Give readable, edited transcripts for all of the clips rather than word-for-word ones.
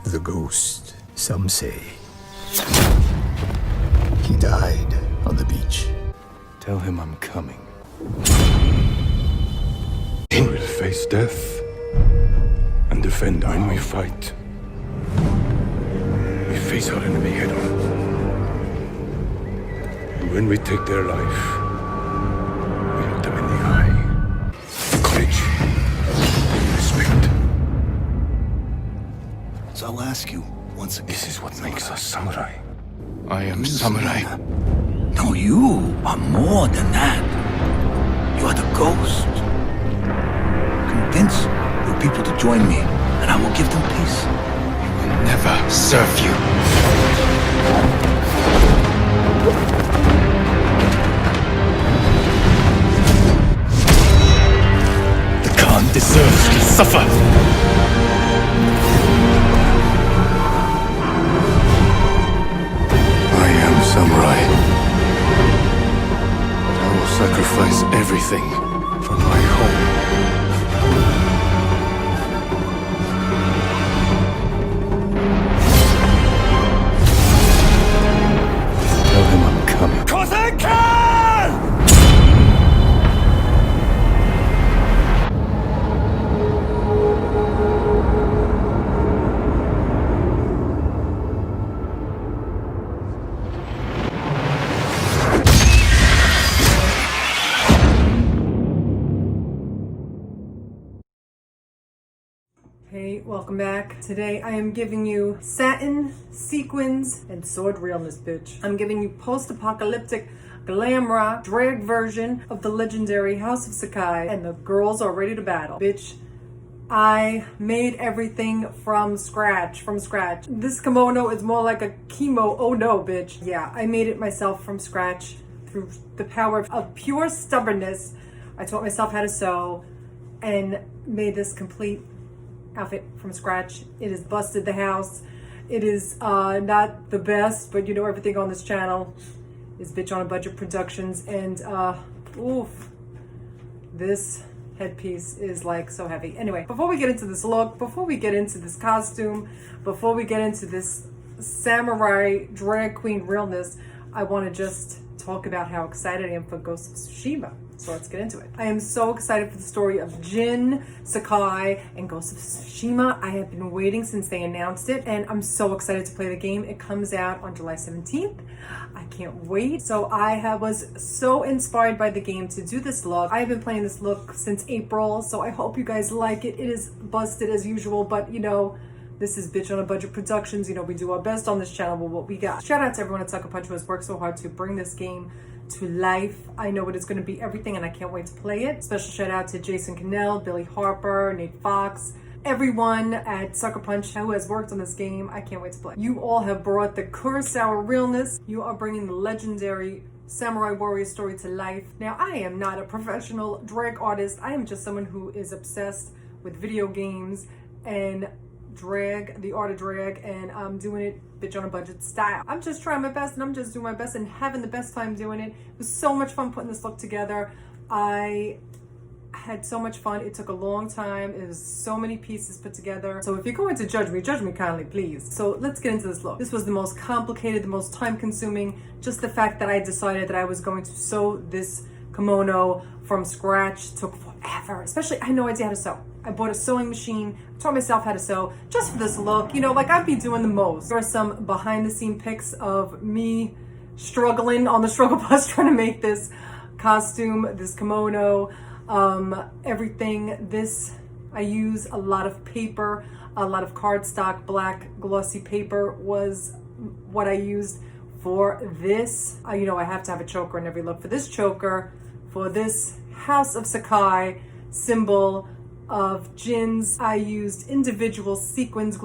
The ghost, some say. He died on the beach. Tell him I'm coming. We will face death and defend when we fight. We face our enemy head on. And when we take their life, we look them in the eye. Courage. Respect. So I'll ask you once again. This is what makes us samurai. I am samurai. No, you are more than that. You are the ghost. Convince your people to join me, and I will give them peace. I will never serve you. The Khan deserves to suffer. I am samurai. I will sacrifice everything for my home. Tell him I'm coming. Khotun Khan! Hey, welcome back. Today I am giving you satin, sequins, and sword realness, bitch. I'm giving you post-apocalyptic glam rock drag version of the legendary House of Sakai, and the girls are ready to battle. Bitch, I made everything from scratch. This kimono is more like a chemo. Oh no, bitch. Yeah, I made it myself from scratch through the power of pure stubbornness. I taught myself how to sew and made this complete outfit from scratch. It has busted the house. It is not the best, but you know everything on this channel is bitch on a budget productions, and oof, this headpiece is like so heavy. Anyway, before we get into this look, before we get into this costume, before we get into this samurai drag queen realness, I want to just talk about how excited I am for Ghost of Tsushima. So let's get into it. I am so excited for the story of Jin Sakai and Ghost of Tsushima. I have been waiting since they announced it, and I'm so excited to play the game. It comes out on July 17th. I can't wait. So I was so inspired by the game to do this look. I have been playing this look since April, so I hope you guys like it. It is busted as usual, but you know, this is bitch on a budget productions. You know, we do our best on this channel with what we got. Shout out to everyone at Sucker Punch who has worked so hard to bring this game to life. I know it is going to be everything, and I can't wait to play it. Special shout out to Jason Cannell, Billy Harper, Nate Fox, everyone at Sucker Punch who has worked on this game. I can't wait to play. You all have brought the Kurosawa realness. You are bringing the legendary samurai warrior story to life. Now, I am not a professional drag artist. I am just someone who is obsessed with video games and drag, the art of drag, and I'm doing it bitch on a budget style. I'm just trying my best, and I'm just doing my best and having the best time doing it. It was so much fun putting this look together. I had so much fun. It took a long time. It was so many pieces put together. So if you're going to judge me kindly, please. So let's get into this look. This was the most complicated, the most time consuming. Just the fact that I decided that I was going to sew this kimono from scratch took forever. Especially, I had no idea how to sew. I bought a sewing machine, taught myself how to sew just for this look. You know, like I'd be doing the most. There are some behind the scene pics of me struggling on the struggle bus trying to make this costume, this kimono, everything. This, I use a lot of paper, a lot of cardstock, black glossy paper was what I used for this. You know, I have to have a choker in every look. For this choker, for this House of Sakai symbol of Jin's, I used individual sequins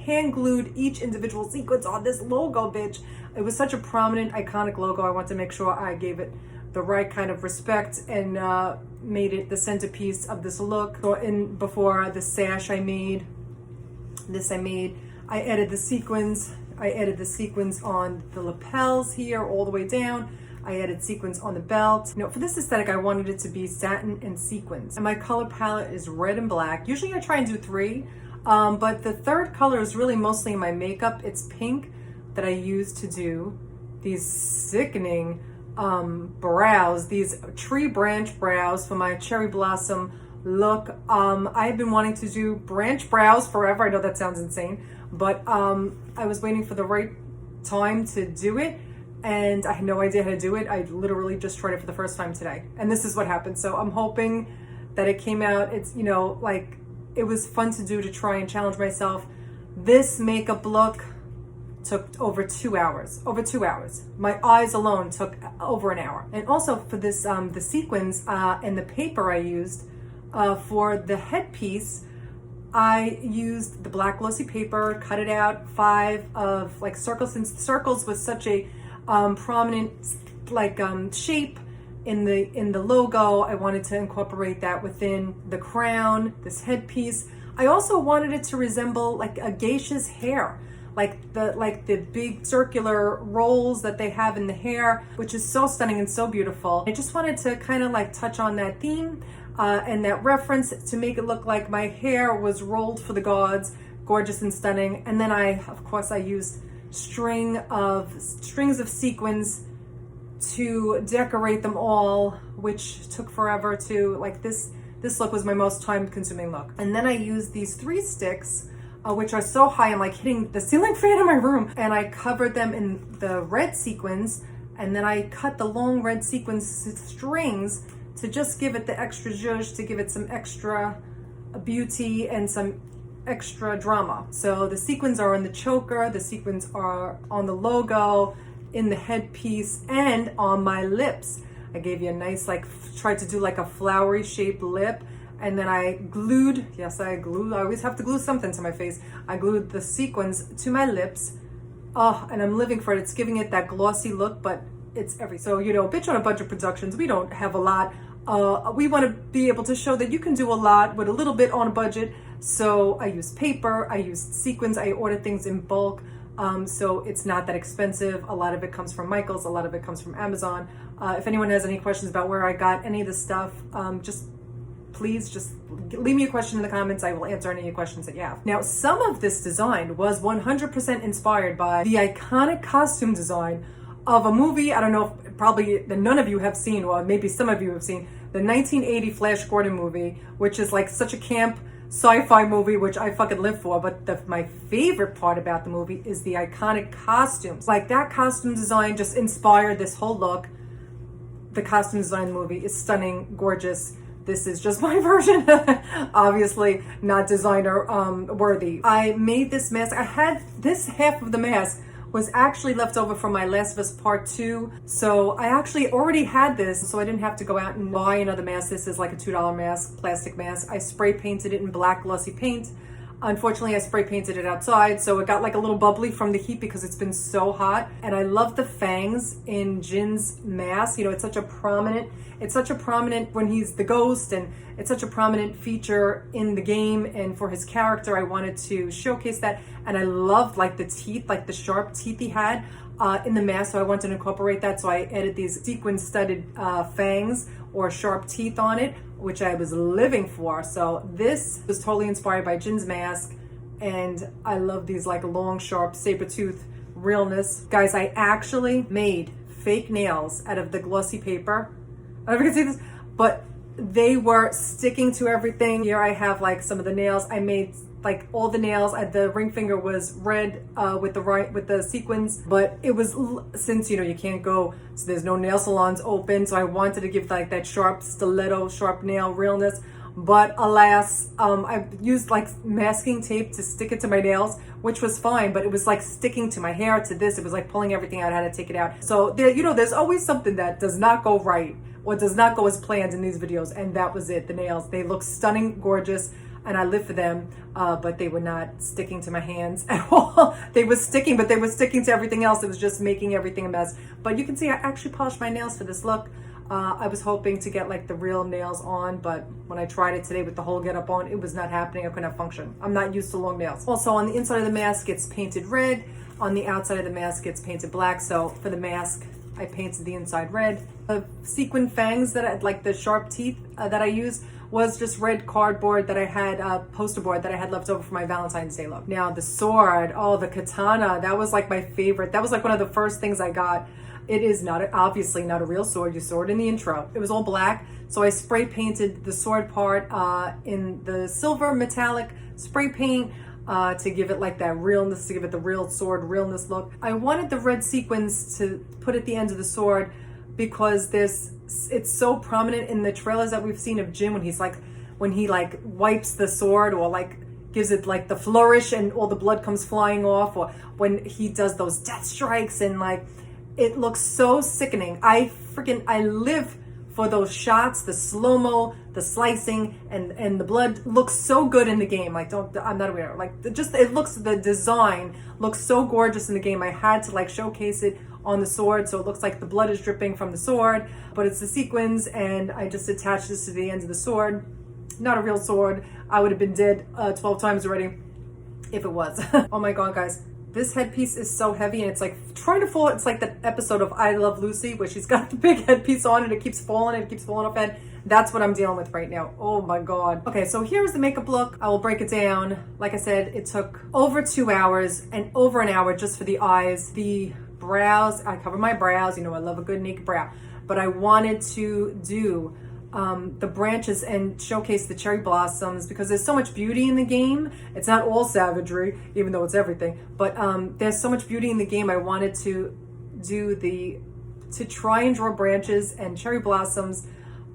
hand glued each individual sequence on this logo, bitch. It was such a prominent, iconic logo. I wanted to make sure I gave it the right kind of respect and made it the centerpiece of this look. So before the sash I made, I added the sequins. I added the sequins on the lapels here all the way down. I added sequins on the belt. You know, for this aesthetic, I wanted it to be satin and sequins. And my color palette is red and black. Usually I try and do three. But the third color is really mostly in my makeup. It's pink that I use to do these sickening brows, these tree branch brows for my cherry blossom look. I've been wanting to do branch brows forever. I know that sounds insane, but I was waiting for the right time to do it, and I had no idea how to do it. I literally just tried it for the first time today, and this is what happened. So I'm hoping that it came out. It's, you know, like, it was fun to do, to try and challenge myself. This makeup look took over 2 hours. My eyes alone took over an hour. And also for this, the sequins and the paper I used for the headpiece, I used the black glossy paper, cut it out 5 of like circles, since circles was such a prominent like shape in the logo. I wanted to incorporate that within the crown, this headpiece. I also wanted it to resemble like a geisha's hair, like the big circular rolls that they have in the hair, which is so stunning and so beautiful. I just wanted to kind of like touch on that theme and that reference to make it look like my hair was rolled for the gods, gorgeous and stunning. And then I used strings of sequins to decorate them all, which took forever to, like, this look was my most time consuming look. And then I used these 3 sticks, which are so high, I'm like hitting the ceiling fan in my room, and I covered them in the red sequins, and then I cut the long red sequins strings to just give it the extra zhuzh, to give it some extra beauty and some extra drama. So the sequins are on the choker, the sequins are on the logo, in the headpiece, and on my lips. I gave you a nice, like, tried to do like a flowery shaped lip, and then I glued, I always have to glue something to my face. I glued the sequins to my lips. Oh, and I'm living for it. It's giving it that glossy look, but it's so, you know, Bitch on a Budget Productions, we don't have a lot. We want to be able to show that you can do a lot with a little bit on a budget. So I used paper, I used sequins, I ordered things in bulk. So it's not that expensive. A lot of it comes from Michael's, a lot of it comes from Amazon. If anyone has any questions about where I got any of this stuff, please just leave me a question in the comments. I will answer any questions that you have. Now, some of this design was 100% inspired by the iconic costume design of a movie. I don't know if probably none of you have seen, or maybe some of you have seen, the 1980 Flash Gordon movie, which is like such a camp sci-fi movie, which I fucking live for. But my favorite part about the movie is the iconic costumes. Like, that costume design just inspired this whole look. The costume design in the movie is stunning, gorgeous. This is just my version, obviously not designer worthy. I made this mask. I had this half of the mask was actually left over from my Last of Us Part 2. So I actually already had this, so I didn't have to go out and buy another mask. This is like a $2 mask, plastic mask. I spray painted it in black glossy paint. Unfortunately, I spray painted it outside, so it got like a little bubbly from the heat because it's been so hot. And I love the fangs in Jin's mask. You know, it's such a prominent when he's the ghost, and it's such a prominent feature in the game and for his character. I wanted to showcase that. And I loved like the teeth, like the sharp teeth he had in the mask. So I wanted to incorporate that. So I added these sequin studded fangs or sharp teeth on it, which I was living for. So this was totally inspired by Jin's mask. And I love these like long, sharp saber tooth realness. Guys, I actually made fake nails out of the glossy paper. I don't know if you can see this, but they were sticking to everything. Here I have like some of the nails. I made like all the nails. The ring finger was red with the sequins, but it was, since, you know, you can't go, so there's no nail salons open, so I wanted to give like that sharp stiletto, sharp nail realness. But alas, I used like masking tape to stick it to my nails, which was fine, but it was like sticking to my hair, to this. It was like pulling everything out. I had to take it out. So there, you know, there's always something that does not go right or does not go as planned in these videos. And that was it. The nails, they look stunning, gorgeous, and I live for them, but they were not sticking to my hands at all. They were sticking, but they were sticking to everything else. It was just making everything a mess. But you can see I actually polished my nails for this look. I was hoping to get like the real nails on, but when I tried it today with the whole getup on, it was not happening. I couldn't have function. I'm not used to long nails. Also, on the inside of the mask, it's painted red. On the outside of the mask, it's painted black. So for the mask, I painted the inside red. The sequin fangs that I, like the sharp teeth that I used, was just red cardboard that I had, poster board that I had left over for my Valentine's Day look. Now the sword, oh, the katana, that was like my favorite. That was like one of the first things I got. It is obviously not a real sword. You saw it in the intro. It was all black. So I spray painted the sword part in the silver metallic spray paint to give it like that realness, to give it the real sword realness look. I wanted the red sequins to put at the end of the sword because it's so prominent in the trailers that we've seen of Jin when he wipes the sword or like gives it like the flourish and all the blood comes flying off, or when he does those death strikes, and like it looks so sickening. I live for those shots, the slow-mo, the slicing, and the blood looks so good in the game. Like, I'm not aware. Like, the design looks so gorgeous in the game. I had to like showcase it on the sword, so it looks like the blood is dripping from the sword, but it's the sequins, and I just attached this to the ends of the sword. Not a real sword. I would have been dead 12 times already if it was. Oh my God, guys. This headpiece is so heavy, and it's like trying to fall. It's like that episode of I Love Lucy where she's got the big headpiece on and it keeps falling off head. That's what I'm dealing with right now. Oh my God. Okay, so here's the makeup look. I will break it down. Like I said, it took over 2 hours and over an hour just for the eyes. The brows, I cover my brows. You know, I love a good naked brow. But I wanted to do the branches and showcase the cherry blossoms because there's so much beauty in the game. It's not all savagery, even though it's everything, but there's so much beauty in the game. I wanted to try and draw branches and cherry blossoms.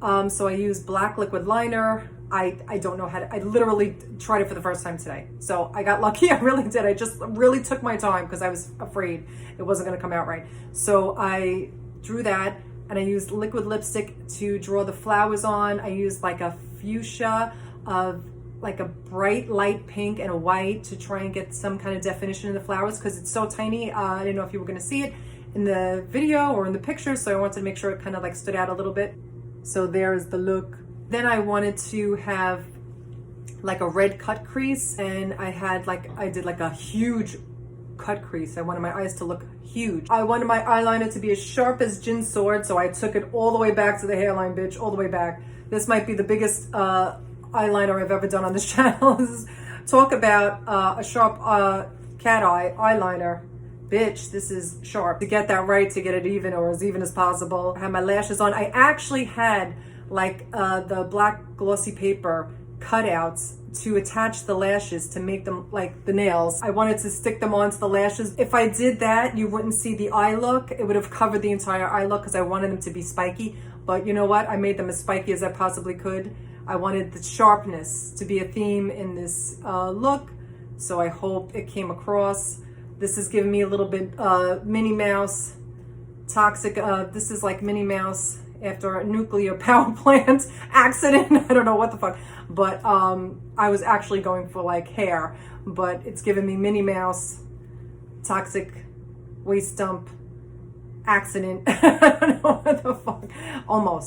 So I used black liquid liner. I don't know how to, I literally tried it for the first time today. So I got lucky. I really did. I just really took my time because I was afraid it wasn't going to come out right. So I drew that. And I used liquid lipstick to draw the flowers on. I used like a fuchsia of like a bright light pink and a white to try and get some kind of definition in the flowers because it's so tiny. I didn't know if you were going to see it in the video or in the picture, so I wanted to make sure it kind of like stood out a little bit. So there's the look. Then I wanted to have like a red cut crease, and I did like a huge cut crease. I wanted my eyes to look huge. I wanted my eyeliner to be as sharp as Jin's sword, so I took it all the way back to the hairline, bitch, all the way back. This might be the biggest eyeliner I've ever done on this channel. Talk about a sharp cat eye eyeliner. Bitch, this is sharp. To get that right, to get it even or as even as possible. I had my lashes on. I actually had like the black glossy paper cutouts to attach the lashes to make them like the nails. I wanted to stick them onto the lashes. If I did that, you wouldn't see the eye look. It would have covered the entire eye look because I wanted them to be spiky. But you know what? I made them as spiky as I possibly could. I wanted the sharpness to be a theme in this look. So I hope it came across. This is giving me a little bit Minnie Mouse toxic. This is like Minnie Mouse after a nuclear power plant accident. I don't know what the fuck. But I was actually going for like hair, but it's giving me Minnie Mouse, toxic waist dump accident. I don't know what the fuck.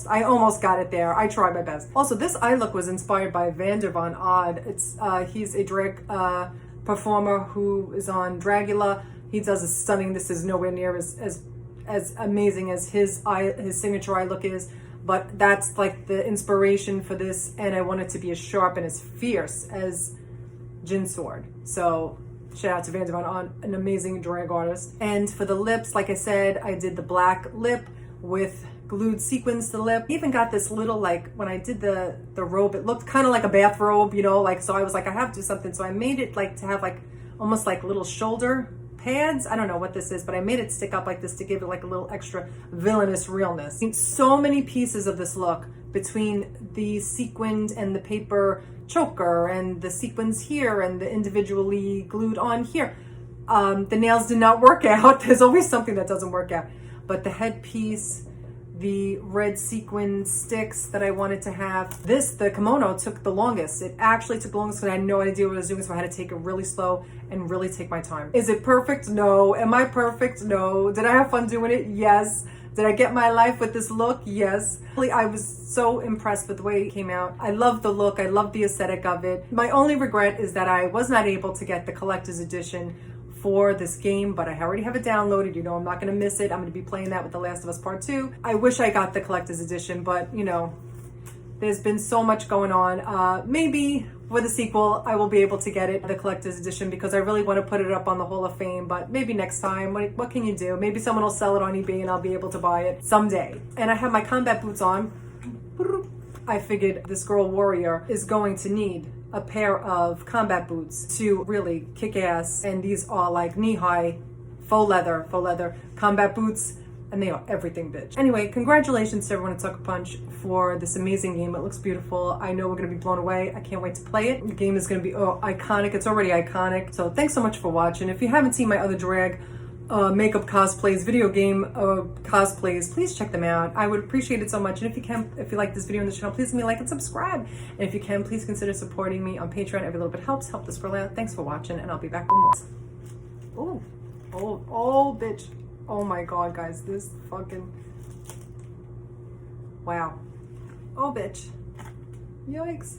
I almost got it there. I tried my best. Also, this eye look was inspired by Vander Von Odd. He's a drag performer who is on Dragula. He does a stunning. This is nowhere near as amazing as his signature eye look is. But that's like the inspiration for this, and I want it to be as sharp and as fierce as Jin's sword. So shout out to Vander Von Odd, an amazing drag artist. And for the lips, like I said, I did the black lip with glued sequins to the lip. I even got this little, like when I did the robe, it looked kind of like a bathrobe, you know, like, so I was like, I have to do something. So I made it like to have like almost like little shoulder pads. I don't know what this is, but I made it stick up like this to give it like a little extra villainous realness. So many pieces of this look between the sequined and the paper choker and the sequins here and the individually glued on here. The nails did not work out. There's always something that doesn't work out. But the headpiece, the red sequin sticks that I wanted to have. The kimono took the longest. It actually took the longest because I had no idea what I was doing, so I had to take it really slow and really take my time. Is it perfect? No. Am I perfect? No. Did I have fun doing it? Yes. Did I get my life with this look? Yes. I was so impressed with the way it came out. I love the look. I love the aesthetic of it. My only regret is that I was not able to get the collector's edition for this game, but I already have it downloaded. You know, I'm not going to miss it. I'm going to be playing that with The Last of Us Part 2. I wish I got the collector's edition, but you know, There's been so much going on. Maybe for the sequel, I will be able to get it, the collector's edition, because I really want to put it up on the Hall of Fame, but maybe next time. What can you do? Maybe someone will sell it on eBay and I'll be able to buy it someday. And I have my combat boots on. I figured this girl warrior is going to need a pair of combat boots to really kick ass, and these are like knee-high faux leather combat boots, and they are everything, bitch. Anyway, congratulations to everyone at Sucker Punch for this amazing game. It looks beautiful. I know we're gonna be blown away. I can't wait to play it. The game is gonna be iconic. It's already iconic. So thanks so much for watching. If you haven't seen my other drag makeup cosplays, video game cosplays, please check them out. I would appreciate it so much. And if you like this video on the channel, please give me a like and subscribe. And if you can, please consider supporting me on Patreon. Every little bit helps. Help this girl out. Thanks for watching, and I'll be back with more. Oh, bitch. Oh my god, guys, this fucking... Wow. Oh, bitch. Yikes.